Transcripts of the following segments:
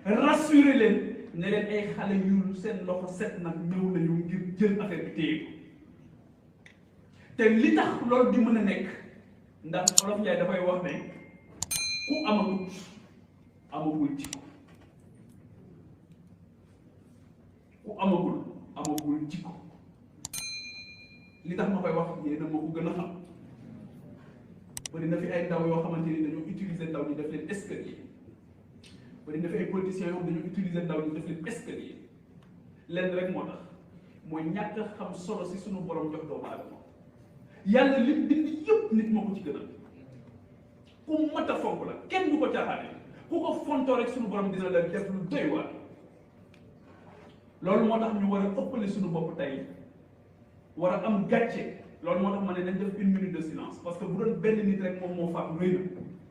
rassurer leen ne leen ay xale yu seen loxo set nag ñëw nañu ngir jël affaire bi téye ko te li tax loolu di mën a nekk ndax Olof Njaay dafay wax ne ku amagut amagul jikko ku amagul jikko li tax ma koy wax yéen a ma ko gën a xam bari na fi ay ndaw yoo xamante ni dañoo utiliser ndaw ñi def leen escalier bari na fi ay politiciens yoo xam dañoo utiliser ndaw ñi def leen escalier lenn rek moo tax mooy ñàkk a xam solo si suñu borom jox doomu aadama yàlla lim bind yëpp nit moo ko ci gënal ku mat a fonk la kenn du ko caaxaane ku ko fontoo rek suñu borom dina la def lu doy waar loolu moo tax ñu war a ëppale suñu bopp tey war a am gàcce loolu moo tax ma ne nañ def 1 minute de silence parce que bu doon benn nit rek moom moo faatu rëy na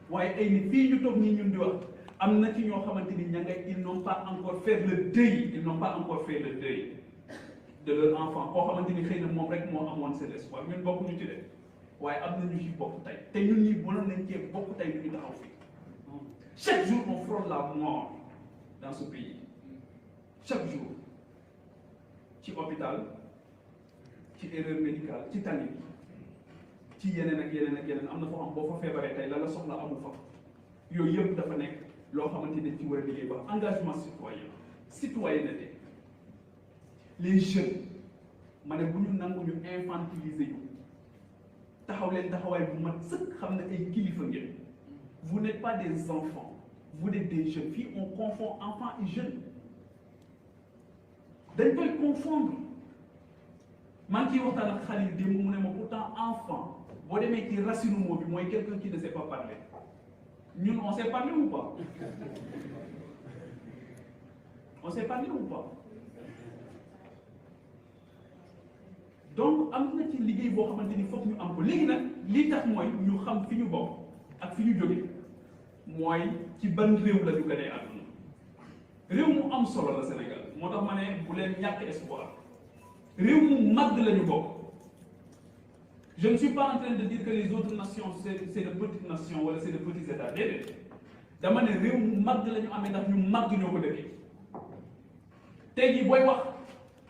waaye ay nit fii ñu toog nii ñun di wax am na ci ñoo xamante ni ña ngay ils n'ont pas encore fait le deuil de leur enfant koo xamante ni xëy na moom rek moo amoon seen espoir ñun bokkuñu ci de waaye am na ñu ci bokk tey te ñun ñi mënoon nañ cee bokk tey du ñu taxaw fii chaque jour on frôle la mort dans ce pays chaque jour ci hôpital ci erreur médicale ci tali ci yeneen ak yeneen ak yeneen am na foo xam boo fa feebaree tey la soxla amu fa yooyu yëpp dafa nekk loo xamante ne ci war a liggéey ba engagement citoyenneté les jeunes ma ne bu ñu nangu ñu infantiliser yu taxaw leen taxawaay bu mat sëkk xam ne ay kilifa ngeen vous n'êtes pas des enfants vous êtes des jeunes fii on confond enfant et jeune dañ koy confondre maa ngi ciy waxtaan ak xale yi démb mu ne ma pourtant enfant boo demee ci racine mot bi mooy quelqu'un qui ne sait pas parler ñun on sait parler ou pas on sait parler ou pas donc am na ci liggéey boo xamante ni foog ñu am ko léegi nag lii tax mooy ñu xam fi ñu bokk ak fi ñu jóge mooy ci ban réew la ñu gënee àdduna réew mu am solo la Sénégal moo tax ma ne bu leen ñàkk espoir réew mu màgg la ñu bokk je ne suis pas en train de dire que les autres nations c'est de petites nations wala c'est de petits états déedéet dama ne réew mu màgg la ñu amee ndax ñu màgg ñoo ko dëkkee tey jii booy wax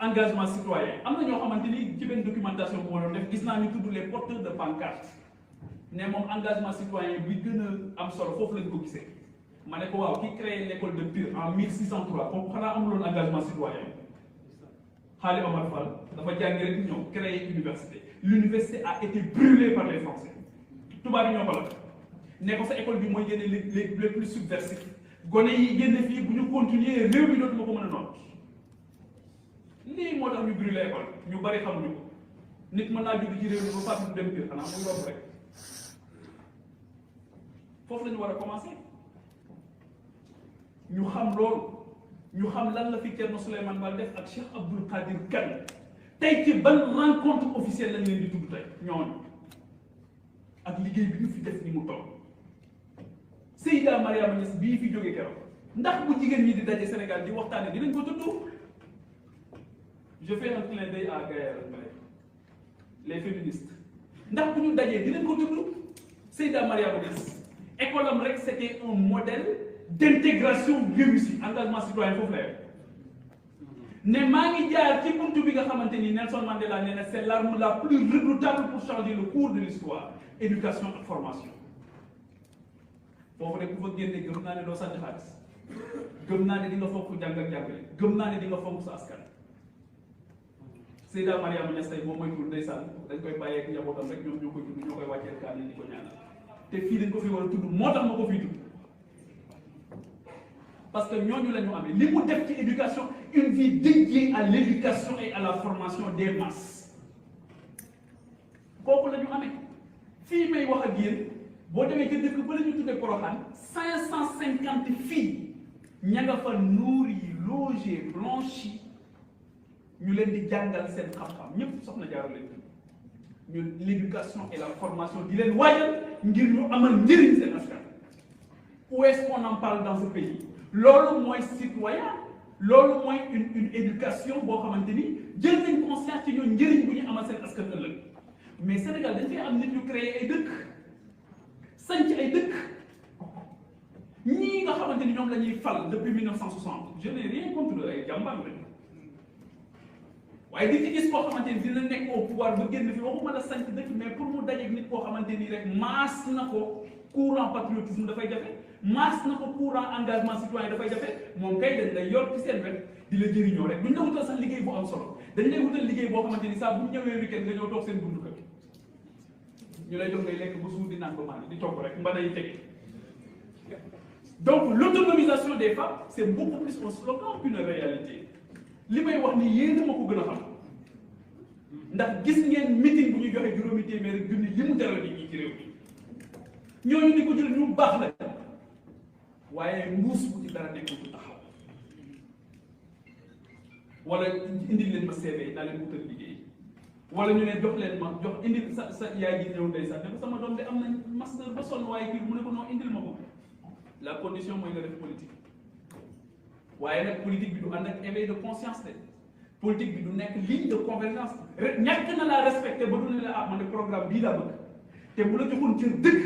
engagement citoyen am na ñoo xamante ni ci benn documentation bu ma doon def gis naa ñu tudd les porteurs de pancarte ne moom engagement citoyen bi gën a am solo foofu lañ ko gisee ma ne ko waaw ki créé l'école de Pire en 1603 comme xanaa amuloon engagement citoyen Xaali Omar Fall dafa jàngi rek ñëw créé université l'université a été brûlée par les Français tubaab yi ñoo ko la ne ko sa école bi mooy génne les plus subversifs gone yi génne fii bu ñu continuer réew mi dootuma ko mën a noot lii moo tax ñu brûlé école ñu bari xamuñu ko nit mën naa judd ci réew mi ba fàttali dem Pire xanaa muy romb rek foofu la ñu war a commencer ñu xam loolu ñu xam lan la fi Thierno Souleymane Baal def ak Cheikh Abdoul Qadir Kane tey ci ban rencontre officielle lañ leen di tudd tey ñooñu ak liggéey bi ñu fi def ni mu toll Seyda Mariama Niass bii fi jógee keroog ndax bu jigéen ñi di daje Sénégal di waxtaane dinañ ko tudd je fais un clin d'œil à Gaël Mbaye les féministes ndax bu ñu dajee dinañ ko tudd Seyda Mariama Niass école am rek c'était un modèle d'intégration réussie engagement citoyen foofu la yem ne maa ngi jaar ci buntu bi nga xamante ni Nelson Mandela nee na c'est l'arme la plus redoutable pour changer le cours de l'histoire éducation ak formation foofu rek ku fa génne gëm naa ne doo sànni xaalis gëm naa ne di nga fonk jàng ak jàngale gëm naa ne di nga fonk sa askan Seyda Mariama Niass tey moom mooy tur ndeysaan dañ koy bàyyee ak njabootam rek ñoom ñoo koy tudd ñoo koy wàcceel kaan yi di ko ñaanal te fii dañ ko fi war a tudd moo tax ma ko fii tudd parce que ñooñu la ñu amee li mu def ci éducation une vie dédiée à l'éducation et à la formation des masses kooku la ñu amee fii may wax ak yéen boo demee ca dëkk ba la ñu tuddee Porokhane 550 filles ña nga fa nourri logé blanchi ñu leen di jàngal seen xam-xam ñëpp soxna Jaara leen ñu l'éducation et la formation di leen waajal ngir ñu amal njëriñ seen askan. Où est-ce qu'on en parle dans ce pays loolu mooy citoyen loolu mooy une éducation boo xamante ni jël nañ conscience ci ñoo njëriñ bu ñu amal seen askan ëllëg mais Sénégal dañ fay am nit ñu créé ay dëkk sanc ay dëkk ñii nga xamante ni ñoom la ñuy fal depuis 1960 je n'ai rien contre ay jàmbaar lañ waaye di ci gis koo xamante ni dina nekk au pouvoir ba génn fi waxuma la sant dëkk mais pour mu dajeeg nit koo xamante ni rek maas na ko courant patriotisme dafay jafe maas na ko courant engagement citoyen dafay jafe moom kay dañ lay yor ci seen wet di la jëriñoo rek duñ la wutal sax liggéey bu am solo dañ lay wutal liggéey boo xamante ni saa bu ñëwee weekend nga ñëw toog seen buntu kër ñu lay jox ngay lekk ba suur di naan ba maan di togg rek mbana yi tege. Donc l'autonomisation des femmes c'est beaucoup plus un slogan qu'une réalité li may wax ni yéen a ma ko gën a xam ndax gis ngeen meeting bu ñuy joxe juróomi téeméer ak junni li mu jaral nit ñi ci réew mi ñooñu ni ko jël ñu baax la waaye mbuus bu ci dara nekk du taxaw wala indil leen ma CV naa leen wutal liggéey wala ñu ne jox leen ma jox indil sa yaay ji ñëw ndeysaan ne ko sama doom de am nañ master ba sonn waaye kii mu ne ko non indil ma ko la condition mooy nga def politique waaye nag politique bi du ànd ak éveil de conscience de politique bi du nekk ligne de convergence rek ñàkk na laa respecté ba du ne la ah man de programme bii laa bëgg te bu la joxoon cër dëgg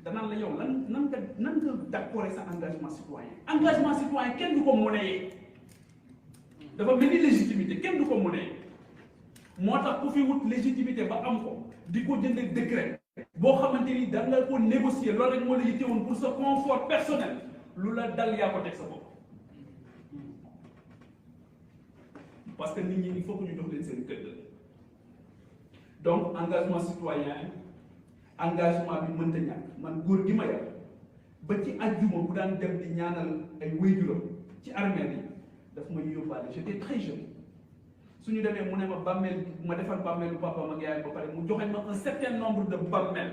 danaan la yow nan nga d'accord sa engagement citoyen kenn du ko monnayer dafa mel ni légitimité kenn du ko monnayer moo tax ku fi wut légitimité ba am ko di ko jëndee décret boo xamante ni da nga ko négocier loolu rek moo la yittewoon pour sa confort personnel lu la dal yaa ko teg sa bopp parce que nit ñi il faut que ñu jox leen seen gëdd donc engagement citoyen engagement bi mënta ñàkk man góor gi ma yar ba ci àjjuma bu daan dem di ñaanal ay wéyjuram ci armée yi daf ma yóbbaale j'étais très jeune suñu demee mu ne ma bàmmeel ma defar bàmmeelu papa ak yaay ba pare mu joxe ma un certain nombre de bàmmeel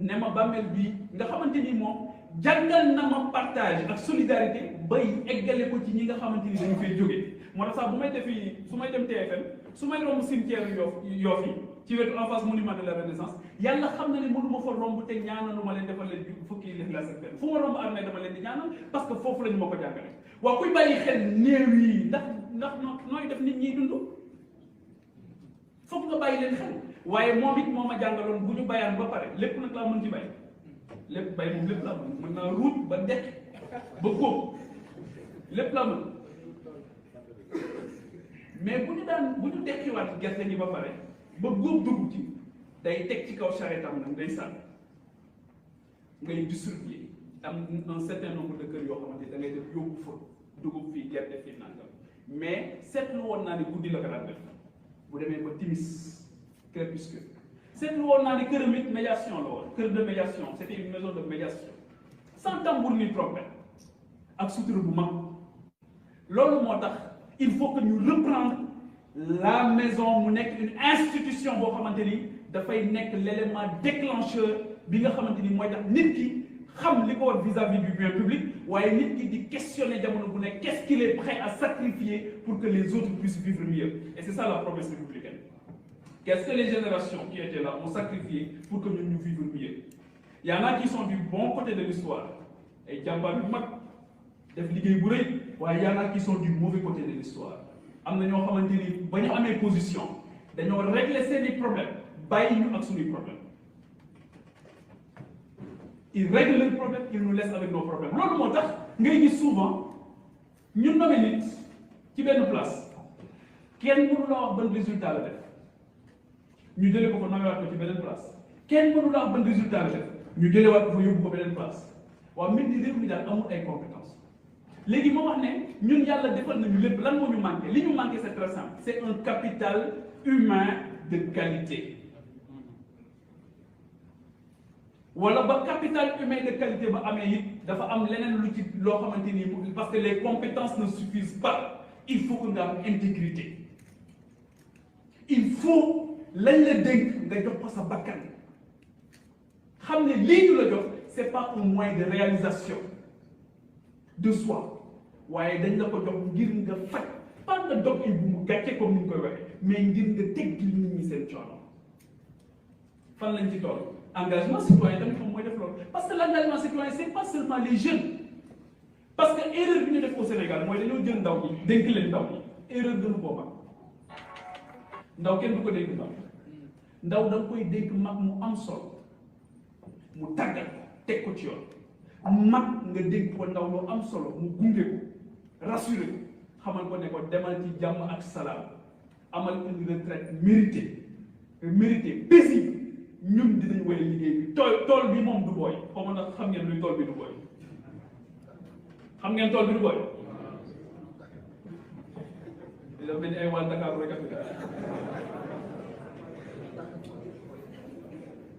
ne ma bàmmeel bii nga xamante ni moom jàngal na ma partage ak solidarité bay eggale ko ci ñi nga xamante ni dañu fay jógee moo tax sax bu may defi su may dem TFM su may romb cimetière Yoff yi ci wetu en face monument de la Renaissance yàlla xam na ne mënu ma fa romb te ñaanalu ma leen defal leen fukki Lixlaas ak benn fu ma romb armée dama leen di ñaanal parce que foofu lañu ma ko jàngale waaw kuy bàyyi xel néew yi ndax nooy def nit ñiy dund foog nga bàyyi leen xel waaye moom it moo ma jàngaloon bu ñu bayaan ba pare lépp nag laa mën ci bay lépp bay moom lépp laa mën naa ruut ba dekk ba góob lépp laa mën mais bu ñu dekkiwaat gerte gi ba pare ba góob dugub ci day teg ci kaw charrette am nag day sànni ngay distribuer am un certain nombre de kër yoo xamante da ngay def yóbbu fa dugub fii gerte fii nangam mais seetlu woon naa ni guddi la ko daan def bu demee ba timis crépuscule seetlu woon naa ni këram it médiation la woon kër de médiation c'était une maison de médiation sans tambour ni trompette ak sutura bu mag loolu moo tax il faut que ñu reprendre la maison mu nekk une institution boo xamante ni dafay nekk l'élément déclencheur bi nga xamante ni mooy tax nit ki xam li ko war vis-à-vis du bien public waaye nit ki di questionner jamono bu nekk qu'est-ce qu'il est prêt à sacrifier pour que les autres puissent vivre mieux et c'est ça la promesse républicaine. Qu'est-ce que les générations qui étaient là ont sacrifié pour que nous vivions mieux? Il y en a qui sont du bon côté de l'histoire ay jàmbaar yu mag def liggéey bu rëy waaye il y en a qui sont du mauvais côté de l'histoire am na ñoo xamante ni ba ñu amee position dañoo régler seeni problème bàyyi ñu ak suñuy problème ils règlent leurs problèmes ils nous laissent avec nos problèmes loolu moo tax ngay gis souvent ñu nommé nit ci benn place kenn mënu la wax ban résultat la def ñu jëlee ko fa nomewaat ko ci beneen place kenn mënu la wax ban résultat la def ñu jëlewaat ko fa yóbbu ko beneen place waaw mbir mi réew mi daal amul ay compétences léegi moo wax ne ñun yàlla defal nañu lépp lan moo ñu manqué li ñu manqué c'est très simple c'est un capital humain de qualité wala ba capital humain de qualité ba amee it dafa am leneen lu ci loo xamante ni parce que les compétences ne suffisent pas il faut que nga am intégrité il faut lañ la dénk nga jox ko sa bakkan xam ne lii ñu la jox c'est pas un moyen de réalisation de soi waaye dañ la ko jox ngir nga faj pas nga dog ay bu mu gàcce comme ni ñu koy waxee mais ngir nga teggi nit ñi seen coono fan lañ ci toll engagement citoyen tamit moom mooy def loolu parce que l'engagement citoyen c'est pas seulement les jeunes parce que erreur bi ñu def au Sénégal mooy dañoo jël ndaw ñi dénk leen ndaw ñi erreur gënu booba ndaw kenn du ko dénk ndaw da nga koy dénk mag mu am solo mu tàggat teg ko ci yoon mag nga dégg ko ndaw lu am solo mu gunge ko rassuré ko xamal ko ne ko demal ci jàmm ak salaam amal une retraite méritée paisible ñun dinañ woy liggéey bi tool bi moom du booy xaw ma nag xam ngeen luy tool bi du booy xam ngeen tool bi du booy daf mel ni ay waa Dakar rek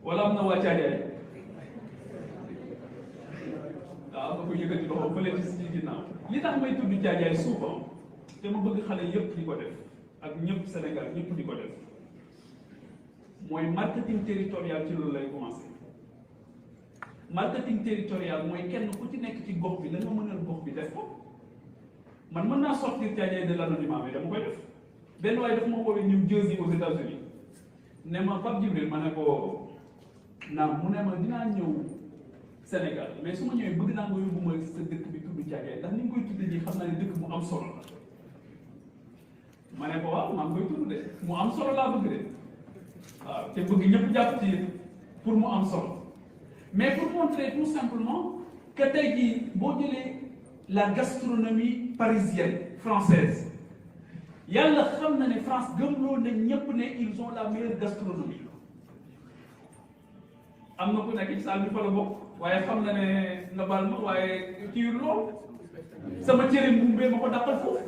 wala am na waa Caajaay waaw nga ko yëkkati loxo fële ci ginnaaw li tax may tudd Caajaay souvent te ma bëgg xale yëpp di ko def ak ñëpp Sénégal ñëpp di ko def mooy marketing territorial ci loolu lay commencé marketing territorial mooy kenn ku ci nekk ci gox bi la nga mënal gox bi def ko man mën naa sortir Caajaay de l'anonymat mais dama koy def benn waaye daf ma woowee New Jersey aux États-Unis ne ma Pape Djibril ma ne ko naam mu ne ma dinaa ñëw Sénégal mais su ma ñëwee bëgg naa nga yóbbu ma sa dëkk bi tudd Caajaay ndax ni nga koy tudd nii xam naa ne dëkk mu am solo la ma ne ko waaw maa ngi koy tudd de mu am solo laa bëgg de waaw te bëgg ñëpp jàpp ci pour mu am solo mais pour montrer tout simplement que tey jii boo jëlee la gastronomie parisienne française yàlla xam na ne France gëmloo na ñëpp ne ils ont la meilleure gastronomie am na ku nekk ci salle bi fa la bokk waaye xam na ne nga baal ma waaye kii lool sama cere mbumbee ma ko dàqal foofu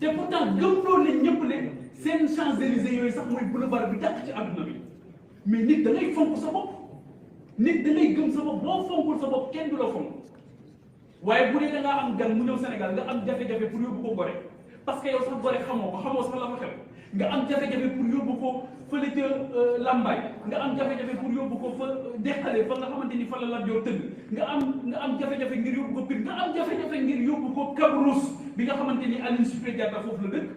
te pourtant gëmloo na ñëpp ne seen Champs-Élysées yooyu sax mooy boulevard bi dàq ci àdduna bi mais nit da ngay fonk sa bopp nit da ngay gëm sa bopp boo fonkul sa bopp kenn du la fonk waaye bu dee da ngaa am gan mu ñëw Sénégal nga am jafe-jafe pour yóbbu ko Gorée parce que yow sax Gorée xamoo sax la fa xew nga am jafe-jafe pour yóbbu ko fële ca Lambaye nga am jafe-jafe pour yóbbu ko fa Dexale fa nga xamante ni fa la Lat Joor tëgg nga am jafe-jafe ngir yóbbu ko Pire nga am jafe-jafe ngir yóbbu ko Cabrousse bi nga xamante ni Aline Sitoé Diatta foofu la dëkk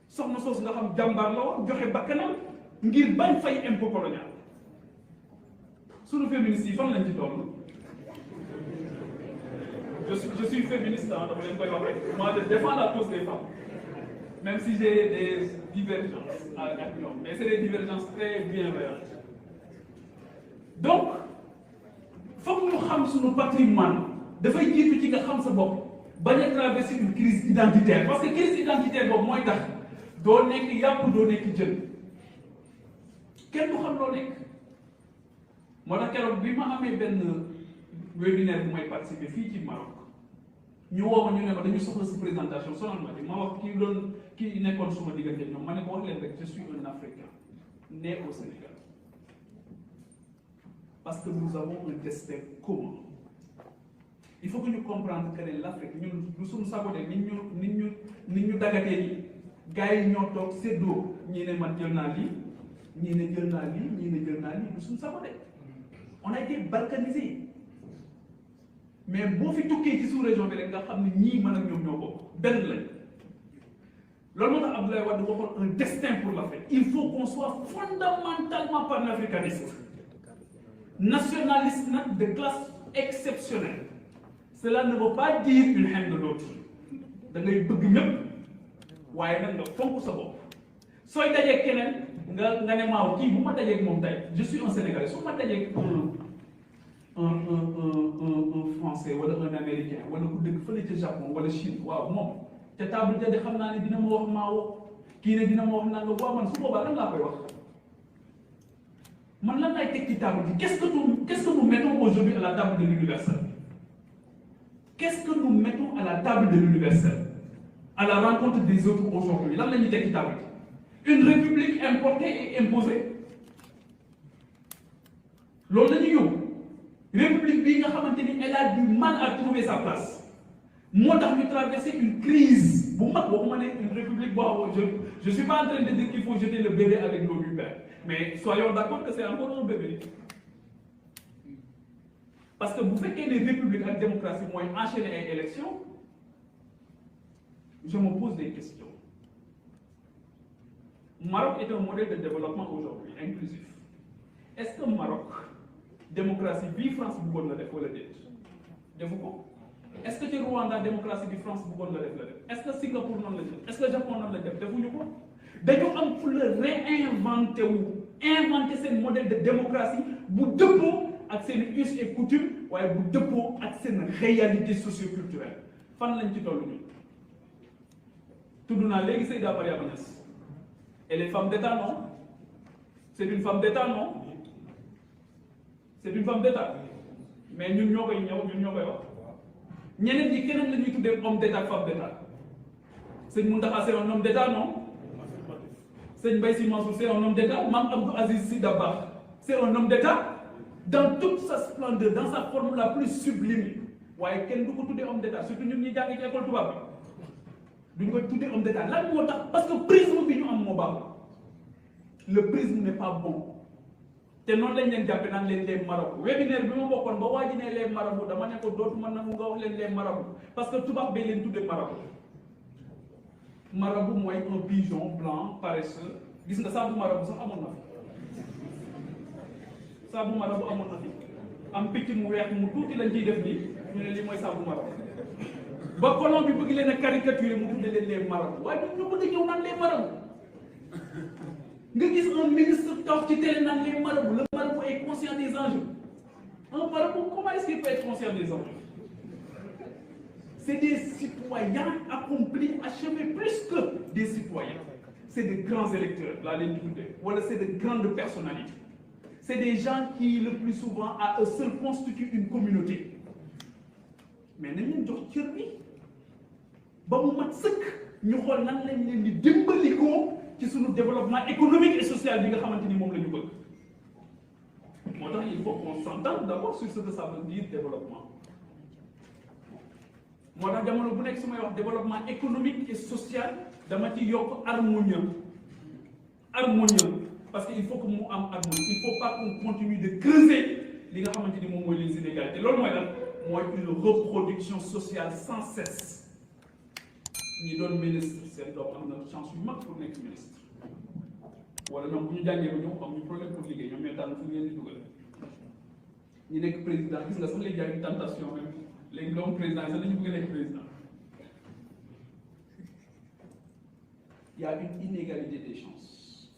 soxna soosu nga xam jàmbaar la woon joxe bakkanam ngir bañ fay impôt colonial sunu féministes yi fan lañ ci toll. Je suis féministe, hein, moi je défends la cause des femmes, même si j'ai des divergences avec l'homme, mais c'est des divergences très bienveillantes. Donc, il faut que nous sachions notre patrimoine, il faut que nous sachions bañ a traverser une crise identitaire, parce que crise identitaire boobu mooy tax doo nekk yàpp doo nekk jën kenn du xam loo nekk moo tax keroog bi ma amee benn webinaire bu may participer fii ci Maroc ñu woo ma ñu ne ma dañu soxla si présentation sonal ma di ma wax kii nekkoon suma diggante ñoom ma ne ko wax leen rek je suis un Africain né au Sénégal parce que nous avons un destin commun il faut que ñu comprendre que ne l'Afrique ñun du suñu saboté nit ñu dagatee ni gars yi ñoo toog séddoo ñii ne man jël naa lii ñii ne jël naa lii ñii ne jël naa lii du suñu saboté on a été balkanisé mais boo fi tukkee ci sous-région bi rek nga xam ne ñii mën ak ñoom ñoo bokk benn lañ loolu moo tax Abdoulaye Wade waxoon un destin pour l'Afrique il faut qu'on soit fondamentalement panafricaniste nationaliste nag de classe exceptionnelle cela ne veut pas dire une haine de l'autre da ngay bëgg ñëpp waaye nag nga fonk sa bopp sooy dajeeg keneen nga ne maaw kii bu ma dajeeg moom tey je suis un Sénégalais su ma dajeeg un Français wala un Américain wala ku dëkk fële ca Japon wala Chine waaw moom te table ja de xam naa ne dina ma wax maawo kii ne dina ma wax naa nga waaw man su boobaa lan laa koy wax man lan laay teg ci table bi qu'est-ce que nous mettons aujourd'hui à la table de l'universel qu'est-ce que nous mettons à la table de l'universel à la rencontre des autres aujourd'hui lan la ñuy teg ci table bi une république importée et imposée loolu la ñuy yóbbu république bii nga xamante ni elle a du mal à trouver sa place moo tax ñu traverser une crise bu mag waxuma ne une république boo je suis pas en train de dire qu'il faut jeter le bébé avec l'eau du père mais soyons d'accord que c'est encore un bébé parce que bu fekkee ne république ak démocratie mooy enchaîner ay élections je me pose des questions Maroc est un modèle de développement aujourd'hui inclusif est-ce que Maroc démocratie bii France bëggoon la def wala déet defu ko est-ce que ci Rwanda démocratie bi France bëggoon la def est-ce que Singapour noonu la def est-ce que Japon noonu la def defuñu ko dañu am pour le réinventer inventer seen modèle de démocratie bu dëppoo ak seen us et coutume waaye bu dëppoo ak seen réalité socioculturelle fan lañ ci toll nii tudd naa léegi Seyda Mariama Niass elle est femme d'État non c'est une femme d'État non c'est une femme d'État mais ñun ñoo koy wax ñeneen ñi keneen la ñuy tuddee homme d'État ak femme d'État sëñ Mountakha c'est un homme d'État non sëñ Mbaye Sy Mansour c'est un homme d'État Mame Abdou Aziz Sy Dabakh c'est un homme d'État dans toute sa splendeur dans sa forme la plus sublime waaye kenn du ko tuddee homme d'État surtout ñun ñi jàng ci école tubaab bi duñ ko tuddee homme d'État lan moo tax parce que prisme bi ñu am moo baax le prisme n'est pas bon te noonu lañ leen jàppe naan leen les marabouts webinaire bi ma bokkoon ba waa ji ne les marabouts dama ne ko dootuma nangu nga wax leen les marabouts parce que tubaab bee leen tuddee marabout mooy un pigeon blanc paresseux gis nga saabu marabout sax amoon na fi saabu marabout amoon na fi am picc mu weex mu tuuti lañ ciy def nii ñu ne lii mooy saabu marabout ba colon bi bëgg leen a caricaturer mu tudde leen les marabouts waaye ñu bëgg a ñëw naan les marabouts nga gis un ministre toog ci télé naan les marabouts le marabout est conscient des enjeux un marabout comment est-ce qu'il peut être conscient des enjeux? C'est des citoyens accomplis, achevés, plus que des citoyens. C'est des grands électeurs, là, les députés. Voilà, c'est de grandes personnalités. C'est des gens qui, le plus souvent, à eux seuls, constituent une communauté. Mais nous avons dit que nous avons sur le développement économique et social. Il faut qu'on s'entende d'abord sur ce que ça veut dire développement. Moi, dans le développement économique et social, dama ci yok harmonieux. Parce qu'il faut que nous am harmonie. Il ne faut pas qu'on continue de creuser les inégalités. L'autre moi, une reproduction sociale sans cesse. Ni donne ministre, c'est donc une chance humaine pour être ministre. Voilà, donc nous avons un problème pour liguer. Nous avons un président, qui a une tentation même. Les grands présidents, président. Il y a une inégalité des chances.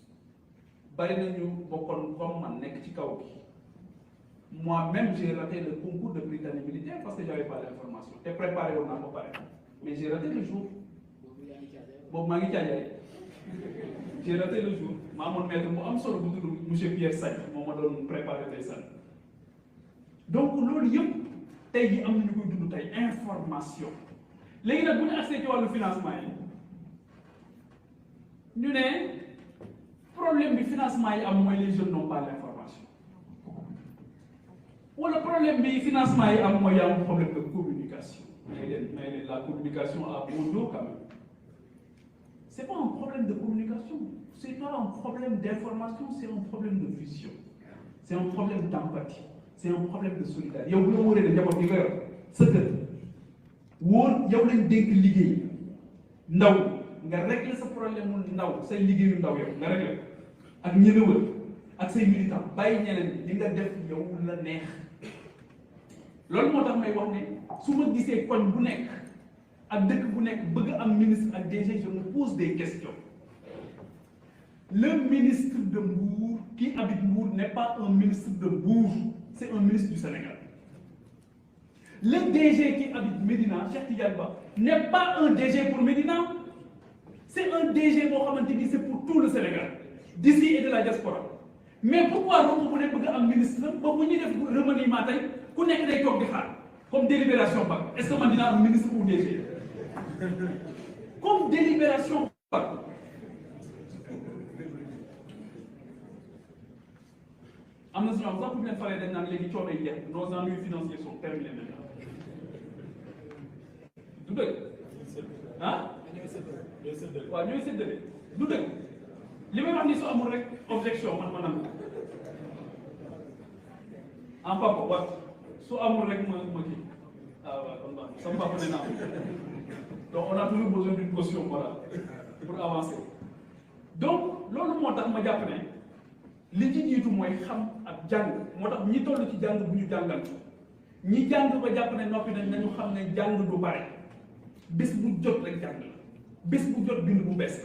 Moi-même, j'ai raté le concours de Britannique militaire parce que je n'avais pas l'information. J'étais préparé au nom mais j'ai raté le jour. J'ai raté le jour. Mon maître, M. Pierre Sagne, m'a préparé les salles. Donc, l'olium, tey jii am na ñu koy dund tey information léegi nag bu ñu accès ci wàllu financement yi ñu ne problème bi financement yi am mooy les jeunes n'ont pas l'information wala problème bi financement yi am mooy y a un problème de communication mais la communication a bon dos quand même c'est pas un problème de communication c'est pas un problème d'information c'est un problème de vision c'est un problème d'empathie. C'est un problème de solidarité. yow bu la wóoree ne njaboot yi nga yor sa kër wóor yow lañ dénk liggéey ndaw nga régler sa problème mu ndaw say liggéeyu ndaw yow nga régler ak ñi la wër ak say militant bàyyi ñeneen li nga def yow la neex loolu moo tax may wax ne su ma gisee koñ bu nekk ak dëkk bu nekk bëgg am ministre ak DG je me pose des questions. Le ministre de Mbour qui habite Mbour n'est pas un ministre de Mbour. C'est un ministre du Sénégal. Le DG qui habite Médina, Cheikh Tidiane Ba, n'est pas un DG pour Médina. C'est un DG c'est pour tout le Sénégal, d'ici et de la diaspora. Mais pourquoi vous voulez un ministre pour vous dire remaniement comme délibération bac? Est-ce que je dis un ministre ou DG? Comme délibération bac. Nos ennuis financiers sont terminés maintenant. Du dëgg ah waaw ñooy séddale du dëgg li may wax ni su amul rek objection man ma nangu en papa wat su amul rek ma kii ah waaw kon baax sama papa nee naa donc on a toujours besoin d'une caution morale pour avancer donc loolu moo tax ma jàpp ne li ci jiitu mooy xam ak jàng moo tax ñi toll ci jàng bu ñu jàngal ñi jàng ba jàpp ne noppi nañu xam ne jàng du bare bés bu jot rek jàng la bés bu jot bind bu bees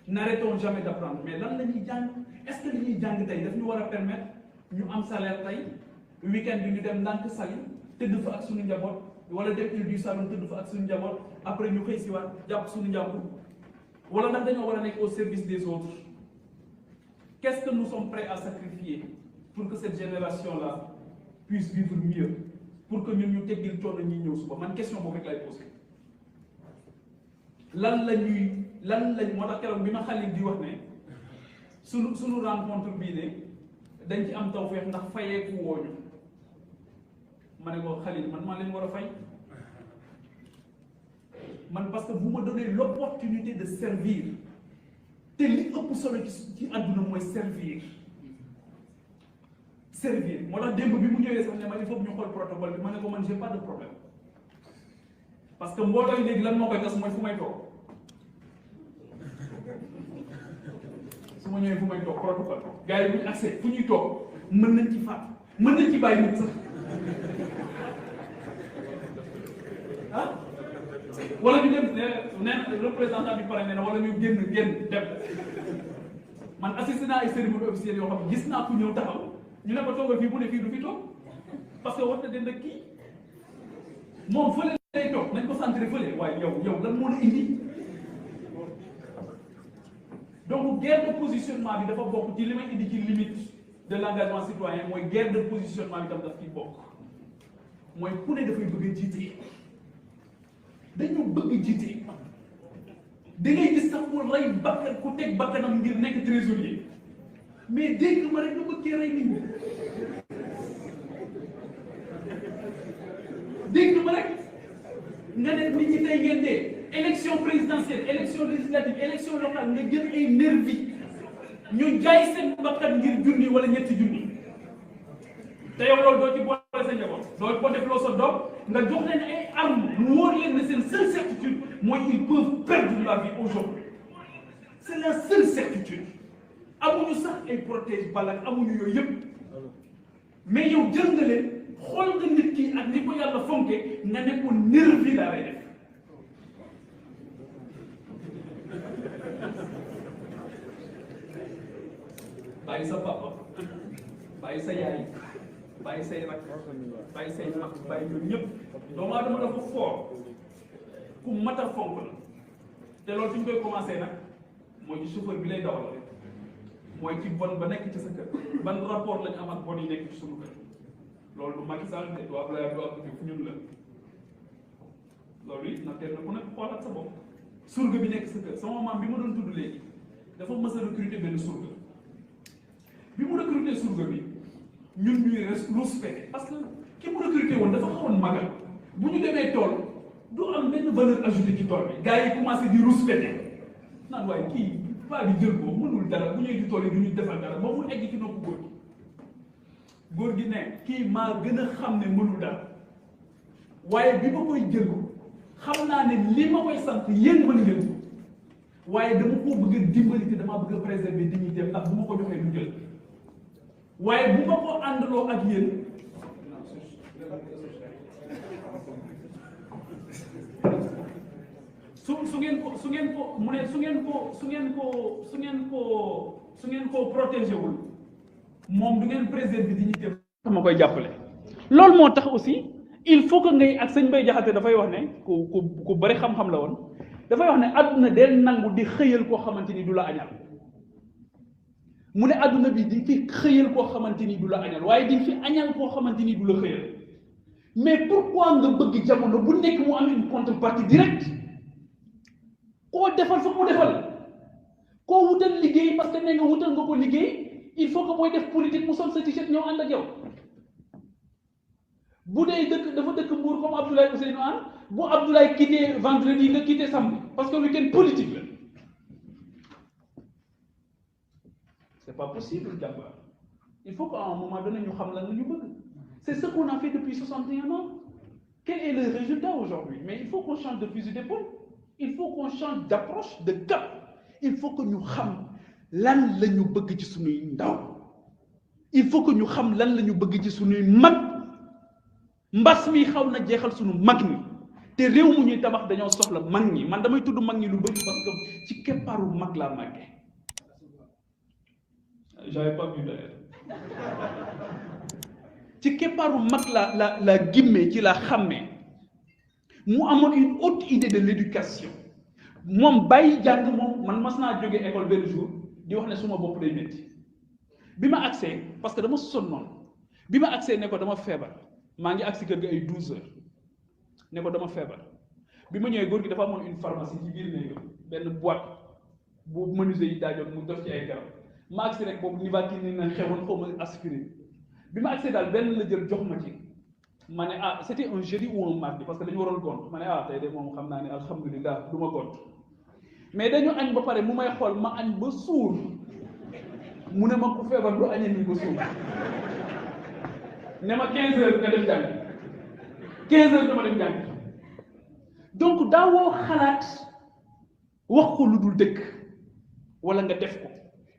n'arrêtons jamais d'apprendre mais lan la ñuy jàng est-ce que li ñuy jàng tey daf ñu war a permettre ñu am salaire tey week-end bi ñu dem ndànk sali tëdd fa ak suñu njaboot wala dem île du Saloum tëdd fa ak suñu njaboot après ñu xëy si waat jàpp suñu njàmbur wala ndax dañoo war a nekk au service des autres. Qu'est-ce que nous sommes prêts à sacrifier pour que cette génération-là puisse vivre mieux, pour que ñun ñu teggil coono ñi ñëw suba man question boobu rek lay posé lan lañ moo tax keroog bi ma Khalil di wax ne suñu rencontre bii de dañ ci am tawfeex ndax fayeeku wooñu ma ne ko Khalil man maa leen war a fay man parce que vous me donnez l'opportunité de servir te li ëpp solo ci àdduna mooy servir moo tax démb bi mu ñëwee sax ne ma il faut ñu xool protocole bi ma ne ko man j'ai pas de problème parce que mbooloo yi léegi lan moo koy tas mooy fu may toog su ma ñëwee fu may toog protocole gars yi bu ñu accès fu ñuy toog mën nañ ci faat mën nañ ci bàyyi nit sax ah wala ñu dem ne représentant bi pare ne na wala ñu génn dem man assisté naa ay cérémonie officielle yoo xam ne gis naa ku ñëw taxaw ñu ne ko toogal fii mu ne fii du fi toog parce que war na den ak kii moom fële lay toog nañ ko centré fële waaye yow lan moo la indi donc guerre de positionnement bi dafa bokk ci li may indi ci limite de l'engagement citoyen mooy guerre de positionnement bi tam daf ciy bokk mooy ku ne dafay bëgg a jiite dañu bëgg jiite da ngay gis sax mu rey bakkan ku teg bakkanam ngir nekk trésorier mais dégg ma rek nga bëggee rey nit ñi dégg ma rek nga ne nit ñi tey ngeen dee élection présidentielle élection législative élection locale nga jël ay nervi ñu jaay seen bakkan ngir junni wala ñetti junni te yow loolu doo ci boole sa njaboot doo ko def loo sa doom nga jox leen ay armes mu wóor leen ne seen seule certitude mooy ils peuvent perdre la vie aujourd'hui c'est la seule certitude amuñu sax ay protège balak amuñu yooyu yëpp mais yow jël nga leen xool nga nit ki ak ni ko yàlla fonke nga ne ko nervi laa lay def bàyyi sa papa bàyyi sa yaay bàyyi say rak bàyyi say mag bàyyi ñoom ñëpp doomu aadama dafa fort ku mat a fonk la te loolu fi ñu koy commencé nag mooy ci chauffeur bi lay dawal mooy ci bon ba nekk ci sa kër ban rapport lañ am ak bon yi nekk ci suñu kër loolu du Macky Sall de du Abdoulaye Wade fu ñun la loolu it na teel na ku nekk xoolaat sa bopp surga bi nekk sa kër sama maam bi ma doon tudd léegi dafa mës a recruter benn surga bi mu recruter surga bi ñun ñuy respecté parce que ki mu recruter woon dafa xawoon magal bu ñu demee tool du am benn valeur ajoutée ci tool bi gars yi commencé di respecté naan waaye kii paa bi jël ko mënul dara bu ñëwee ci tool yi du ñu defal dara ba mu egg ci noppu góor gi ne kii maa gën a xam ne mënul dara waaye bi ma koy jël xam naa ne li ma koy sant yéen mën ngeen ko waaye dama ko bëgg a dimbali te dama bëgg a préserver dignité ndax bu ma ko joxee du jël waaye bu ma ko àndaloo ak yéen su ngeen ko mu ne su ngeen ko protégé wul moom du ngeen préserver dignité ma koy jàppale. loolu moo tax aussi il faut que ngay ak sëñ Bay Jaxate dafay wax ne ku bari xam-xam la woon dafay wax ne àdduna del nangu di xëyal koo xamante ni du la añal mu ne àdduna bi di fi xëyal koo xamante ni du la añal waaye di fi añal koo xamante ni du la xëyal mais pourquoi nga bëgg jamono bu nekk mu am une contrepartie directe koo defal fa mu defal koo wutal liggéey parce que nee nga wutal nga ko liggéey il faut que booy def politique mu sol sa t-shirt ñëw ànd ak yow bu dee dëkk dafa dëkk Mbour comme Abdoulaye Ousseynou Anne bu Abdoulaye quitté vendredi nga quitté samedi parce que week-end politique la c'est pas possible jàmbaar il faut qu'à un moment donné ñu xam lan la ñu bëgg c'est ce qu'on a fait depuis 61 ans quel est le résultat aujourd'hui mais il faut qu'on change de fusil d'épaule il faut qu'on change d'approche de cap il faut que ñu xam lan la ñu bëgg ci suñuy ndaw il faut que ñu xam lan la ñu bëgg ci suñuy mag mbas mi xaw na jeexal suñu mag ñi te réew mu ñuy tabax dañoo soxla mag ñi man damay tudd mag ñi lu bëri parce que ci keppaaru mag laa màggee j'avais pas vu d'ailleurs ci keppaaru mag la gimmee ci la xàmmee mu amoon une haute idée de l'éducation moom bàyyi jàng moom man mas naa jógee école benn jour di wax ne suma bopp day métti bi ma agsee parce que dama sonnoon bi ma agsee ne ko dama feebar maa ngi agsi kër ga ay 12 heures ne ko dama feebar bi ma ñëwee góor gi dafa amoon une pharmacie ci biir néegam benn boîte bu menuisier yi daajoon mu def ci ay garab ma agsi rek boobu Nivaquine na xewoon xaw ma aspirine bi ma agsee daal benn la jël jox ma ci ma ne ah c'était un jeudi ou un mardi parce que dañu waroon gont ma ne ah tey de moom xam naa ne alhamdulilah du ma gont mais dañu añ ba pare mu may xool ma añ ba suur mu ne ma ku feebar du añee nii ba suur ne ma 15 heures nga dem jàng 15 heures dama dem jàng donc daawoo xalaat wax ko lu dul dëkk wala nga def ko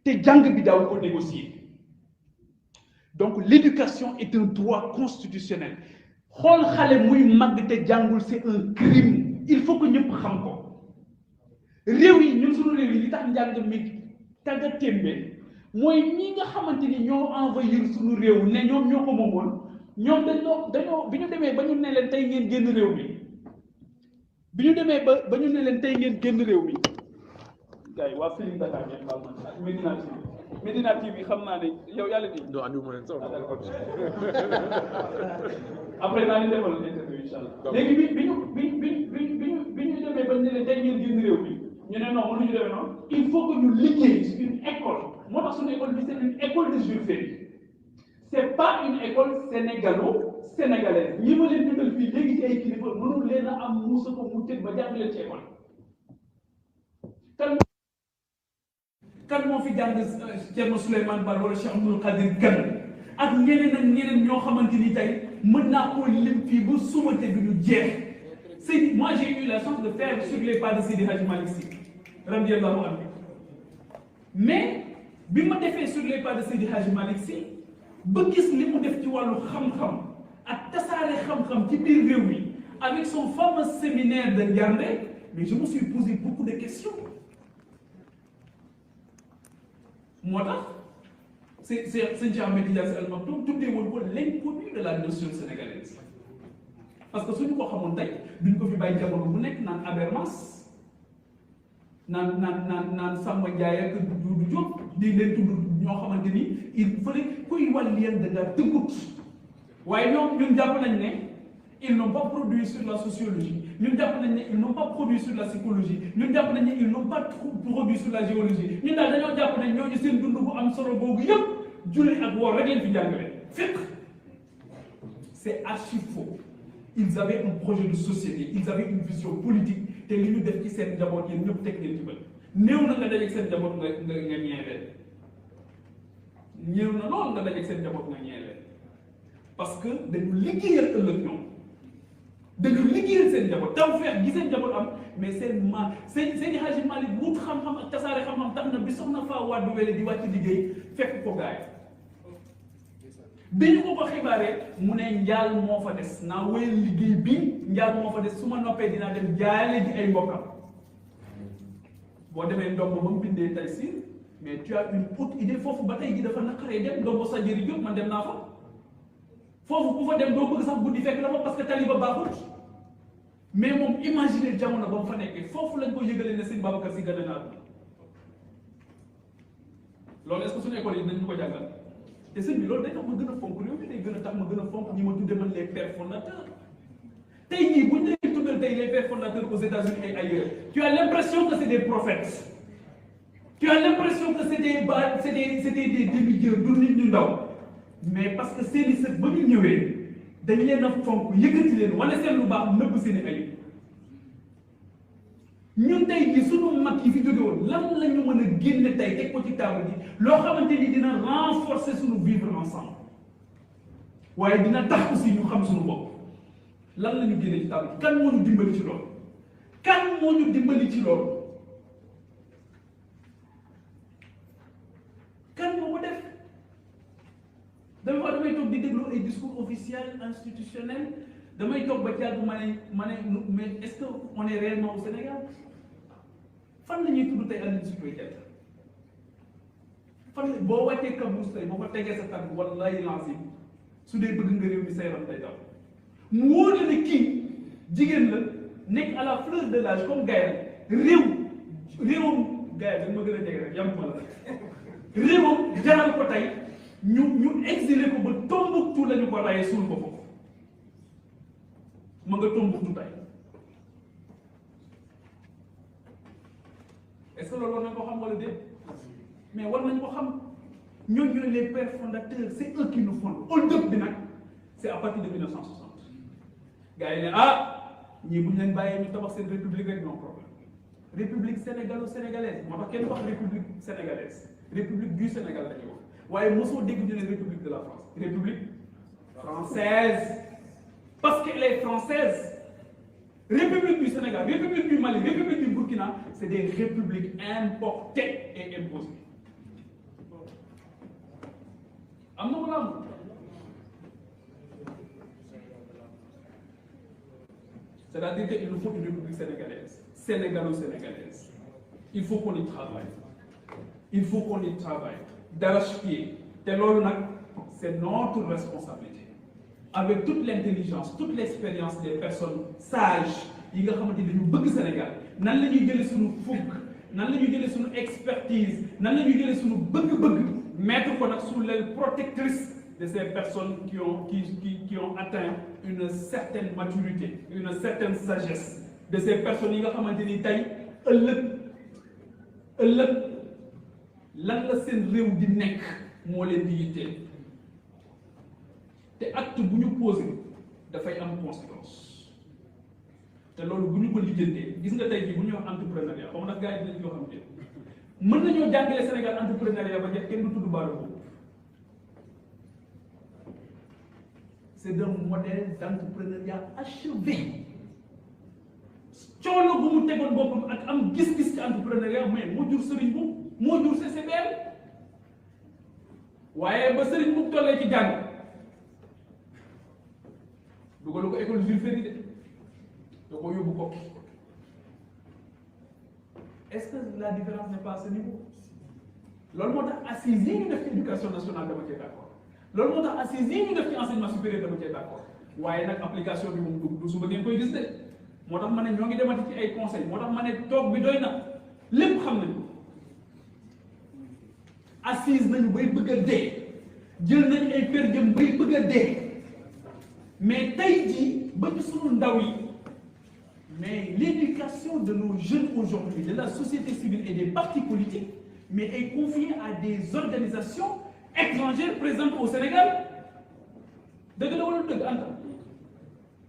te jàng bi daaw ko négocier donc l'éducation est un droit constitutionnel xool xale muy màgg te jàngul c'est un crime il faut que ñëpp xam ko réew yi ñun suñu réew yi li tax njàng mi tagga témbe mooy ñi nga xamante ni ñoo envahir suñu réew ne ñoom ñoo ko moomoon ñoom dañoo bi ñu demee ba ñu ne leen tey ngeen génn réew mi bi ñu demee ba ñu ne leen tey ngeen génn réew mi gars yi waa Feeling Dakar ngeen baal man Medina TV xam naa ne yow yàlla di non andi ma leen sax après naa leen defal interview incha allah léegi bi ñu demee ba ñu ne leen tey ngeen génn réew mi ñu ne non mënuñu demee noonu il faut que ñu liggéey sur une école moo tax suñu école bi c'est une école de Jules Ferry c'est pas une école sénégalaise ñi ma leen tuddal fii léegi ci ay kilifa mënul leen a am muusa ko mu tëj ba jàng leen ci école kan moo fi jàng Thierno Souleymane Baal wala Cheikh Abdoul Qadir Kane ak ñeneen ak ñeneen ñoo xamante ni tey mën naa koo lim fii ba suba te du ñu jeex Seydi moi j'ai eu la chance de faire sur les pas de Seydi Hadji Malick Sy radiyallahu anhu mais bi ma defee sur les pas de Seydi Hadji Malick Sy ba gis li mu def ci wàllu xam-xam ak tasaare xam-xam ci biir réew mi avec son fameux séminaire de Ndiarndé mais je me suis posé beaucoup de questions moo tax c'est Cheikh Ahmed Tidiane Sy Al Maktoum tuddee woon ko l'inconnu de la notion sénégalaise parce que suñu ko xamoon tey duñ ko fi bàyyi jamono bu nekk naan Habermas naan Samba Ndiaye ak Doudou Diop di leen tudd ñoo xamante ni il fallait kuy wàll yéen da ngaa tëggut waaye ñun jàpp nañ ne ils n'ont pas produit sur la sociologie ñun jàpp nañ ne ils n'ont pas produit sur la psychologie ñun jàpp nañ ne ils n'ont pas produit sur la géologie ñun daal dañoo jàpp ne ñooñu seen dund bu am solo boobu yëpp julli ak woor rek leen fi jàngale fiqh c'est archi faux ils avaient un projet de société ils avaient une vision politique te li ñu def ci seen njaboot yéen ñëpp teg leen ci bët néew na nga dajeeg seen njaboot nga ñee leen néew na lool nga dajeeg seen njaboot nga ñee leen parce que dañu liggéeyal ëllëg ñoom dañu liggéeyal seen njaboot taw feex gi seen njaboot am mais seen Hadji Malick wut xam-xam ak tasaare xam-xam tax na bi soxna faa wàddu wele di wàcc liggéey fekk ko gaay bi ñu ko xibaaree mu ne njaal moo fa des naa wéyal liggéey bi njaal moo fa des su ma noppee dinaa dem jaale ji ay mbokkam boo demee ndomb ba mu bindee tey si mais tu as une haute idée foofu ba tey ji dafa naqaree dem ndomb sa jëri jóg man dem naa fa foofu ku fa dem doo bëgg sax guddi fekk la fa parce que tali ba baaxut mais moom imaginer jamono ba mu fa nekkee foofu lañ ko yëgalee ne sëñ Babacar Sy gane naa loolu est-ce que suñu école yi dañ ñu ko jàngal te sëñ bi loolu day tax ma gën a fonk réew mi day gën a tax ma gën a fonk ñi ma tudde man les pères fondateurs tey jii buñ lay tuddal tey les pères fondateurs aux États-Unis et ailleurs tu as l'impression que c'est des prophètes tu as l'impression que c'était des demi-dieux du nit ñu ndaw mais parce que seeni sët ba ñu ñëwee dañ leen a fonk yëkkati leen wala seen lu baax nëbb seeni ayib ñun tey jii sunu mag yi fi jóge woon lan la ñu mën a génne tey teg ko ci table ji loo xamante ni dina renforcer sunu vivre ensemble waaye dina tax aussi ñu xam sunu bopp lan la ñu génne ci table ji kan moo ñu dimbali ci loolu kan moo ñu dimbali ci loolu kan moo ko def damay toog di déglu ay discours officiels institutionnels damay toog ba jàgg ma ne mais est-ce que on est réellement au Sénégal fan la ñuy tudd tey Aline Sitoé Diatta fan la boo wàccee Kabrousse tey boo ko tegee sa tànk wallahi lancim su dee bëgg nga réew mi sa yaram day daw mu wóor la ne kii jigéen la nekk à la fleur de l'âge comme Gaël réewam Gaël dañ ma gën a jege rek yam ma la réewam jaral ko tey ñu exilé ko ba Tombouctou la ñu ko rayee suul ko foofu ma nga Tombouctou tey est-ce que loolu war nañ ko xam wala déet mais war nañ ko xam ñooñu ñooy les pères fondateurs c'est eux qui nous fondent hold-up bi nag c'est à partir de 1960 gars yi ne ñii bu ñu leen bàyyee ñu tabax seen république rek non problème république sénégalo-sénégalaise moo tax kenn wax république sénégalaise république du Sénégal la ñuy wax waaye mosoo dégg ñu ne république de la France république française parce qu'elle est française. République du Sénégal, République du Mali, République du Burkina, c'est des républiques importées et imposées. C'est-à-dire qu'il nous faut une république sénégalaise, sénégalo-sénégalaise. Il faut qu'on y travaille. Il faut qu'on y travaille. D'arrache-pied. C'est notre responsabilité. Avec toute l'intelligence, toute l'expérience des personnes sages, yi nga xamante ni dañu bëgg Sénégal nan la ñuy jëlee suñu fukk nan la ñuy jëlee suñu expertise nan la ñuy jëlee suñu bëgg-bëgg mettre ko nag sous l'aile protectrice de ces personnes qui ont atteint une certaine maturité, une certaine sagesse, de ces personnes yi nga xamante ni tey ëllëg lan la seen réew di nekk moo leen di yitteel. te acte bu ñu posé dafay am conséquence te loolu bu ñu ko lijjantee gis nga tey jii bu ñuy wax entrepreneuriat xaw ma nag gars yi dinañ yoo xam ne mën nañoo jàngale Sénégal entrepreneuriat ba jeex kenn du tudd baara boobu c'est un modèle d'entrepreneuriat achevé coono bu mu tegoon boppam ak am gis-gis ci entrepreneuriat mais moo jur sëriñ bu moo jur CCBM waaye ba sëriñ bu tollee ci jàng dugalu ko école Jules Ferry de da koo yóbbu ko est-ce que la différence n'est pas à ce niveau loolu moo tax assises yi ñu def ci éducation nationale dama cee d'accord loolu moo tax assises yi ñu def ci enseignement supérieur dama cee d'accord waaye nag application bi moom du suba ngeen koy gis de moo tax ma ne ñoo ngi demati ci ay conseils moo tax ma ne toog bi doy na lépp xam nañu assise nañu bay bëgg a dee jël nañu ay per jëm bay bëgg a dee mais tey jii ba ci sunu ndaw yi mais l'éducation de nos jeunes aujourd'hui de la société civile et des partis politiques mais est confiée à des organisations étrangères présentes au Sénégal dëgg la wala dëgg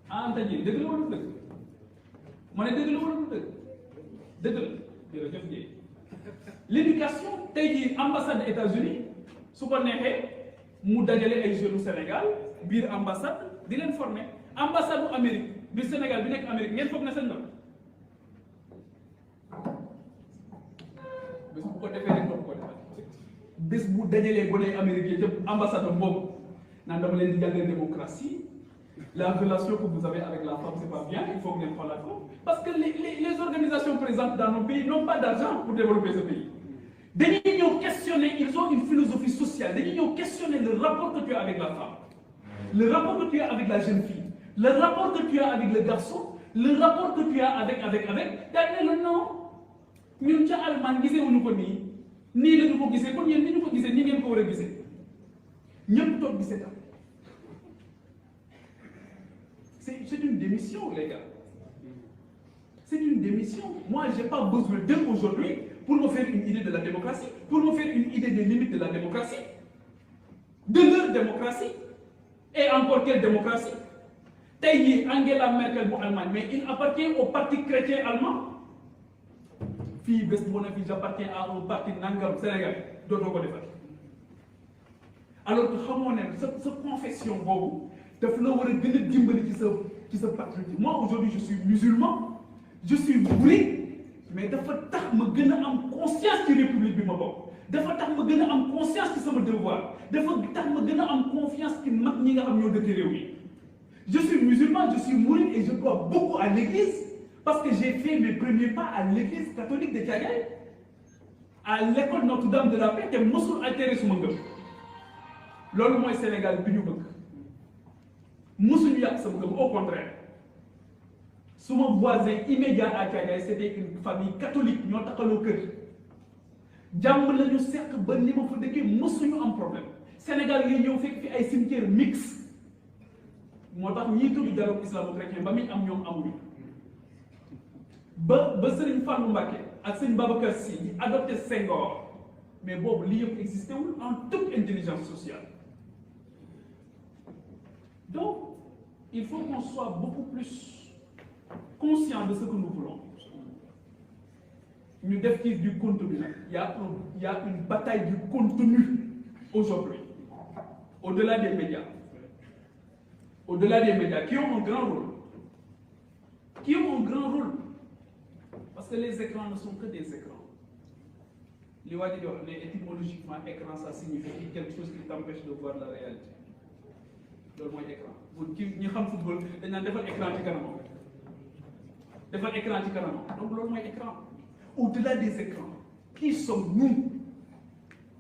Anta ji dëgg la wala dëgg ma ne dëgg la wala dëgg la jërëjëf Ndiaye l'éducation tey jii ambassade États-Unis su ko neexee mu dajale ay jeunes Sénégal biir ambassade di leen former ambassade bu Amérique bi Sénégal bi nekk Amérique ngeen foog na seen ndox bés bu ko defee rek ko defal bés bu dajalee gone Amérique yi ca ambassade boobu naan dama leen di jàngal démocratie la relation que vous avez avec la femme c'est pas bien il faut que ngeen xoolaat ko parce que les organisations présentes dans nos pays n'ont pas d'argent pour développer ce pays dañuy ñëw questionner ils ont une philosophie sociale dañuy ñëw questionner le rapport que tu as avec la femme le rapport que tu as avec la jeune fille, le rapport que tu as avec le garçon, le rapport que tu as avec, daal ne la non ñun ca Allemagne gisee wuñu ko nii la ñu ko gisee kon yéen ni ñu ko gisee nii ngeen ko war a gisee ñëpp toog gisee tam c'est une démission les gars c'est une démission moi j'ai pas besoin d'eux aujourd'hui pour me faire une idée de la démocratie pour me faire une idée des limites de la démocratie de leur démocratie. Et encore quelle démocratie? Tey jii Angela Merkel bu Allemagne mais il appartient au parti chrétien allemand fii bés bu ne fii j'appartiens à un parti nangam Sénégal dootoo ko defal alors que xamoo ne sa confession boobu daf la war a gën a dimbali ci sa patriotisme. Moi aujourd'hui je suis musulman je suis mouride mais dafa tax ma gën a am conscience ci république bi ma bokk. dafa tax ma gën a am conscience ci sama devoir dafa tax ma gën a am confiance ci mag ñi nga xam ñoo dëkk réew mi je suis musulman je suis mouride et je dois beaucoup à l'église parce que j'ai fait mes premiers pas à l'église catholique de Thiadiaye à l'école Notre-Dame de la Paix te mosul altéré suma ngëm loolu mooy Sénégal bi ñu bëgg mosuñu yàq sama gëm, au contraire suma voisin immédiat à Thiadiaye c'était une famille catholique ñoo taxaloo kër jàmm lañu seq ba ni ma fa dëkkee mosuñu am problème. Sénégal yi ñëw fekk fi ay cimetière mixte moo tax ñii tudd dialogue islamo-chrétien ba muy am ñoom amuñu ba Serigne Fallou Mbacké ak Serigne Babacar Sy ñi adopté Senghor mais boobu lii yëpp existé wul en toute intelligence sociale. Donc il faut qu'on soit beaucoup plus conscient de ce que nous voulons. Ñu def ci du contenu nag il y a une bataille du contenu aujourd'hui. Au-delà des médias qui ont un grand rôle, parce que les écrans ne sont que des écrans. Li waa ji di wax ne étymologiquement écran ça signifie quelque chose qui t'empêche de voir la réalité. Loolu mooy écran bu ki ñi xam football dañ naan defal écran ci kanamam donc loolu mooy écran. Au-delà des écrans, qui sommes-nous?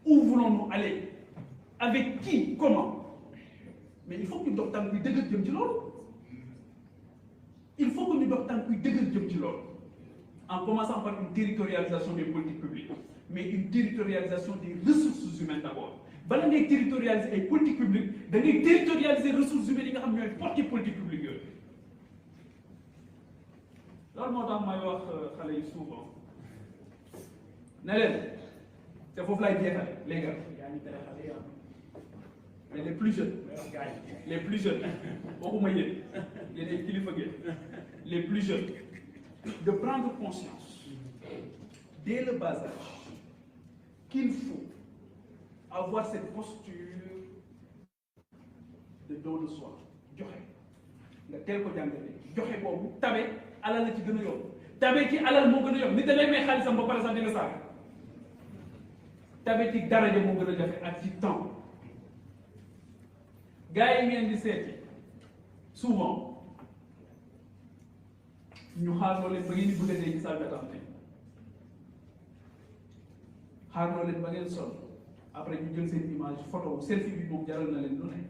Où voulons-nous aller? Avec qui? Comment? Mais il faut que ñu dox tànk kuy dëgër jëm ci loolu. En commençant par une territorialisation des politiques publiques, mais une territorialisation des ressources humaines d'abord. Bala ngay territorialiser ay politiques publiques da ngay territorialiser ressources humaines yi nga xam ñooy porter politique publique yooyu. Loolu moo tax may wax xale yi souvent ne leen te foofu laay jeexal les gars. Mais les plus jeunes waxuma yéen ay kilifa ngeen les plus jeunes de prendre conscience dès le bas âge qu'il faut avoir cette posture de don de soi joxe nga teel ko jàngale joxe boobu tabe alal la ci gën a yomb tabe ci alal moo gën a yomb nit da lay may xaalisam ba pare sax dina saaga tabe ci daraja moo gën a jafe ak ci temps. Gars yi ngeen di seeti souvent ñu xaarloo leen ba ngeen di bëgg a dee ci salle d'attente xaarloo leen ba ngeen sol après ñu jël seen image photo selfie bi moom jaral na leen lu ne